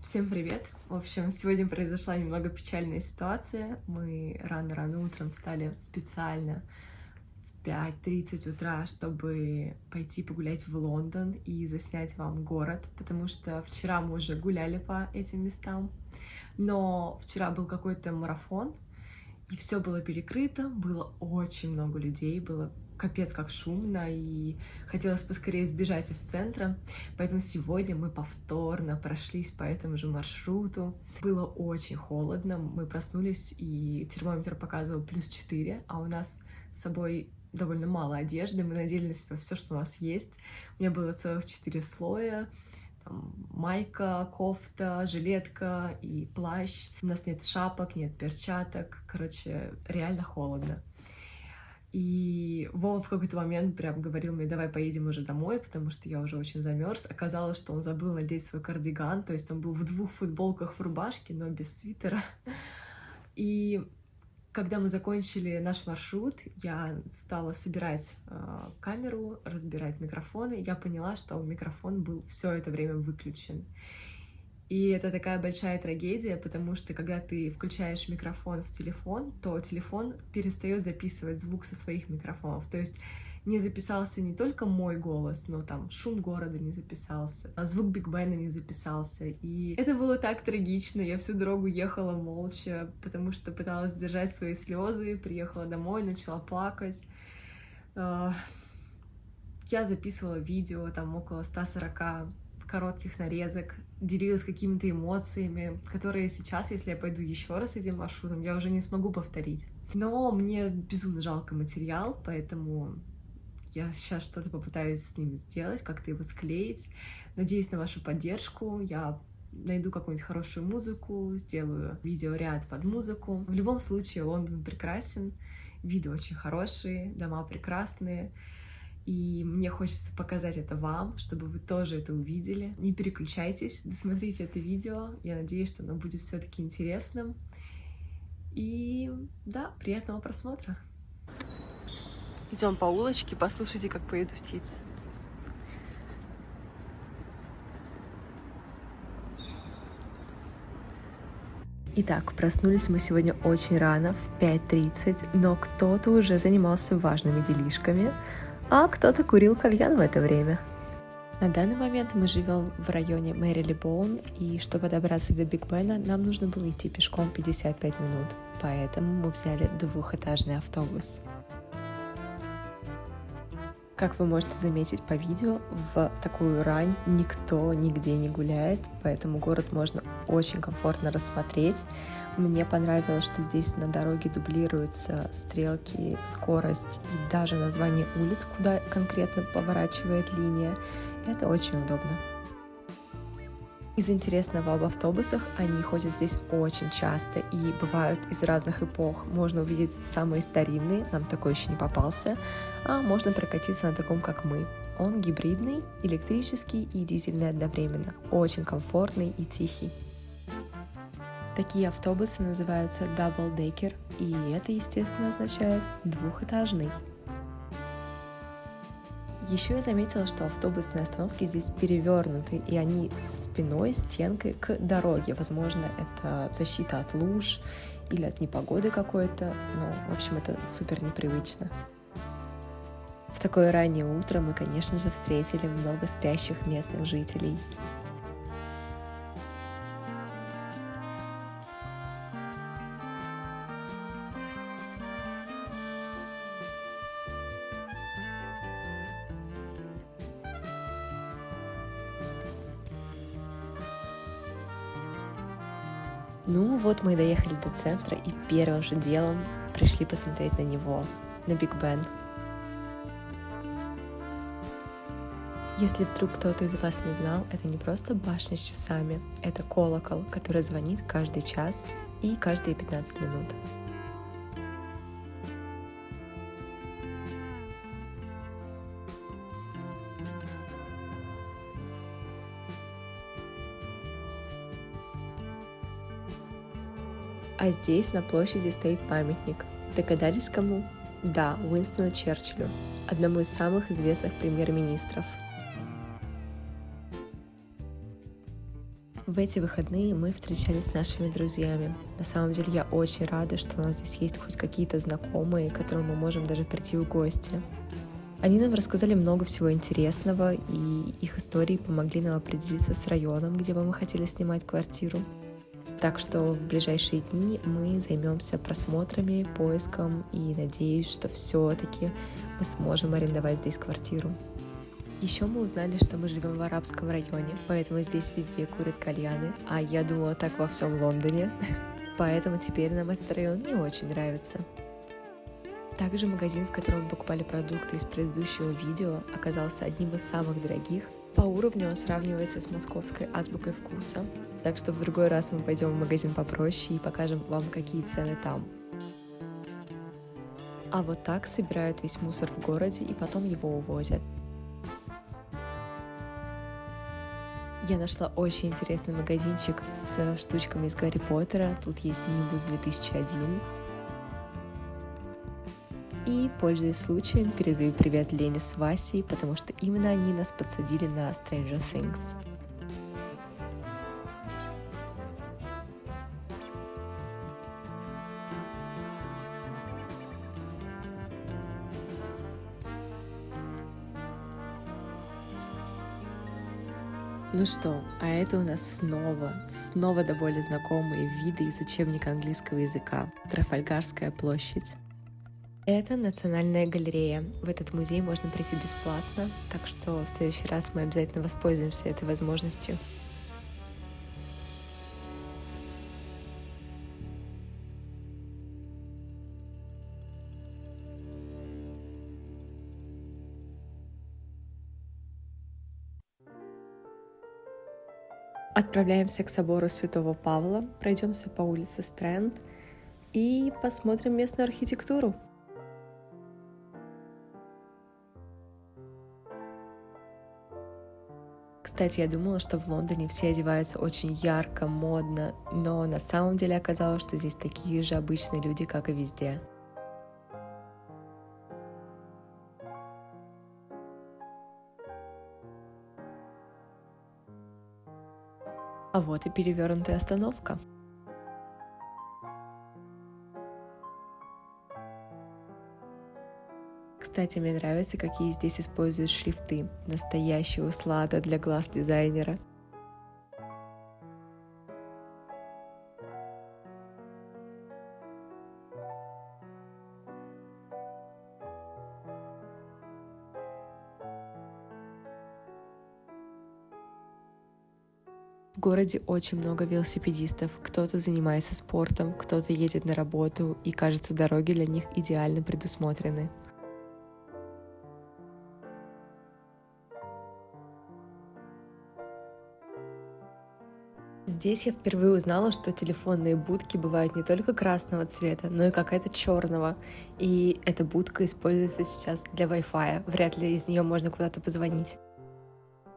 Всем привет! В общем, сегодня произошла немного печальная ситуация. Мы рано-рано утром встали специально в 5:30 утра, чтобы пойти погулять в Лондон и заснять вам город, потому что вчера мы уже гуляли по этим местам, но вчера был какой-то марафон, и все было перекрыто, было очень много людей, было капец как шумно, и хотелось поскорее сбежать из центра. Поэтому сегодня мы повторно прошлись по этому же маршруту. Было очень холодно, мы проснулись, и термометр показывал +4, а у нас с собой довольно мало одежды, мы надели на себя все, что у нас есть. У меня было целых 4 слоя, там, майка, кофта, жилетка и плащ. У нас нет шапок, нет перчаток. Короче, реально холодно. И Вова в какой-то момент прям говорил мне: давай поедем уже домой, потому что я уже очень замерз. Оказалось, что он забыл надеть свой кардиган, то есть он был в 2 футболках, в рубашке, но без свитера. И когда мы закончили наш маршрут, я стала собирать камеру, разбирать микрофоны. Я поняла, что микрофон был все это время выключен. И это такая большая трагедия, потому что когда ты включаешь микрофон в телефон, то телефон перестает записывать звук со своих микрофонов. То есть не записался не только мой голос, но там шум города не записался, а звук Биг Бена не записался. И это было так трагично. Я всю дорогу ехала молча, потому что пыталась сдержать свои слезы. Приехала домой, начала плакать. Я записывала видео, там около 140 коротких нарезок, делилась какими-то эмоциями, которые сейчас, если я пойду еще раз этим маршрутом, я уже не смогу повторить. Но мне безумно жалко материал, поэтому я сейчас что-то попытаюсь с ним сделать, как-то его склеить. Надеюсь на вашу поддержку. Я найду какую-нибудь хорошую музыку, сделаю видеоряд под музыку. В любом случае, Лондон прекрасен, виды очень хорошие, дома прекрасные. И мне хочется показать это вам, чтобы вы тоже это увидели. Не переключайтесь, досмотрите это видео. Я надеюсь, что оно будет все-таки интересным. И да, приятного просмотра. Идем по улочке, послушайте, как поют птицы. Итак, проснулись мы сегодня очень рано, в 5:30, но кто-то уже занимался важными делишками, а кто-то курил кальян в это время. На данный момент мы живем в районе Мэрилибоун, и чтобы добраться до Биг Бена, нам нужно было идти пешком 55 минут, поэтому мы взяли 2-этажный автобус. Как вы можете заметить по видео, в такую рань никто нигде не гуляет, поэтому город можно очень комфортно рассмотреть. Мне понравилось, что здесь на дороге дублируются стрелки, скорость и даже название улиц, куда конкретно поворачивает линия. Это очень удобно. Из интересного об автобусах, они ходят здесь очень часто и бывают из разных эпох. Можно увидеть самые старинные, нам такой еще не попался, а можно прокатиться на таком, как мы. Он гибридный, электрический и дизельный одновременно, очень комфортный и тихий. Такие автобусы называются Double Decker, и это, естественно, означает двухэтажный. Еще я заметила, что автобусные остановки здесь перевернуты, и они спиной, стенкой к дороге. Возможно, это защита от луж или от непогоды какой-то, но, в общем, это супер непривычно. В такое раннее утро мы, конечно же, встретили много спящих местных жителей. Ну вот мы и доехали до центра, и первым же делом пришли посмотреть на него, на Биг Бен. Если вдруг кто-то из вас не знал, это не просто башня с часами, это колокол, который звонит каждый час и каждые 15 минут. А здесь на площади стоит памятник. Догадались, кому? Да, Уинстону Черчиллю, одному из самых известных премьер-министров. В В эти выходные мы встречались с нашими друзьями. На самом деле я очень рада, что у нас здесь есть хоть какие-то знакомые, к которым мы можем даже прийти в гости. Они нам рассказали много всего интересного, и их истории помогли нам определиться с районом, где бы мы хотели снимать квартиру. Так что в ближайшие дни мы займемся просмотрами, поиском, и надеюсь, что все-таки мы сможем арендовать здесь квартиру. Еще мы узнали, что мы живем в арабском районе, поэтому здесь везде курят кальяны, а я думала так во всем Лондоне, поэтому теперь нам этот район не очень нравится. Также магазин, в котором мы покупали продукты из предыдущего видео, оказался одним из самых дорогих. По уровню он сравнивается с московской азбукой вкуса, так что в другой раз мы пойдем в магазин попроще и покажем вам, какие цены там. А вот так собирают весь мусор в городе и потом его увозят. Я нашла очень интересный магазинчик с штучками из Гарри Поттера. Тут есть Nimbus 2001. И, пользуясь случаем, передаю привет Лене с Васей, потому что именно они нас подсадили на Stranger Things. Ну что, а это у нас снова до боли знакомые виды из учебника английского языка. Трафальгарская площадь. Это Национальная галерея. В этот музей можно прийти бесплатно, так что в следующий раз мы обязательно воспользуемся этой возможностью. Отправляемся к собору Святого Павла, пройдемся по улице Стрэнд и посмотрим местную архитектуру. Кстати, я думала, что в Лондоне все одеваются очень ярко, модно, но на самом деле оказалось, что здесь такие же обычные люди, как и везде. А вот и перевернутая остановка. Кстати, мне нравится, какие здесь используют шрифты. Настоящая услада для глаз дизайнера. В городе очень много велосипедистов. Кто-то занимается спортом, кто-то едет на работу, и, кажется, дороги для них идеально предусмотрены. Здесь я впервые узнала, что телефонные будки бывают не только красного цвета, но и какая-то черного. И эта будка используется сейчас для Wi-Fi. Вряд ли из нее можно куда-то позвонить.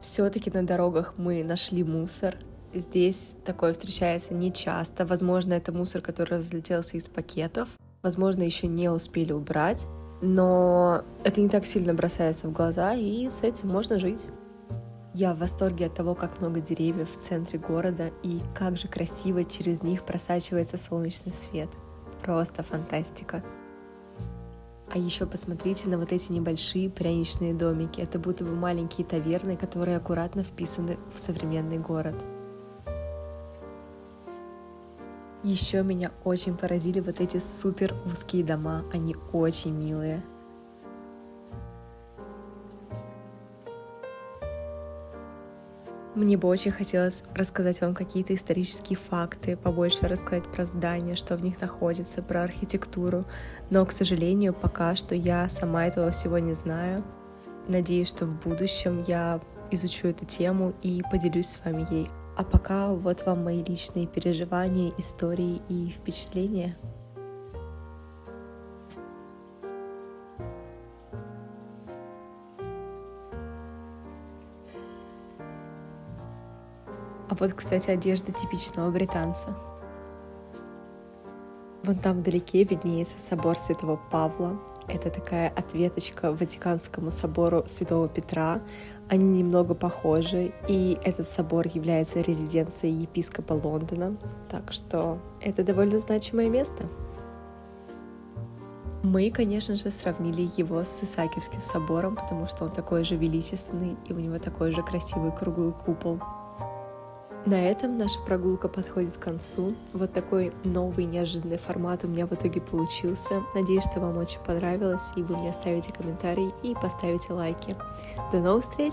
Все-таки на дорогах мы нашли мусор. Здесь такое встречается нечасто. Возможно, это мусор, который разлетелся из пакетов. Возможно, еще не успели убрать. Но это не так сильно бросается в глаза, и с этим можно жить. Я в восторге от того, как много деревьев в центре города и как же красиво через них просачивается солнечный свет. Просто фантастика. А еще посмотрите на вот эти небольшие пряничные домики. Это будто бы маленькие таверны, которые аккуратно вписаны в современный город. Еще меня очень поразили вот эти супер узкие дома. Они очень милые. Мне бы очень хотелось рассказать вам какие-то исторические факты, побольше рассказать про здания, что в них находится, про архитектуру, но, к сожалению, пока что я сама этого всего не знаю. Надеюсь, что в будущем я изучу эту тему и поделюсь с вами ей. А пока вот вам мои личные переживания, истории и впечатления. А вот, кстати, одежда типичного британца. Вон там вдалеке виднеется собор Святого Павла. Это такая ответочка Ватиканскому собору Святого Петра. они немного похожи, и этот собор является резиденцией епископа Лондона, так что это довольно значимое место. Мы, конечно же, сравнили его с Исаакиевским собором, потому что он такой же величественный, и у него такой же красивый круглый купол. На этом наша прогулка подходит к концу. Вот такой новый неожиданный формат у меня в итоге получился. Надеюсь, что вам очень понравилось, и вы мне оставите комментарий и поставите лайки. До новых встреч!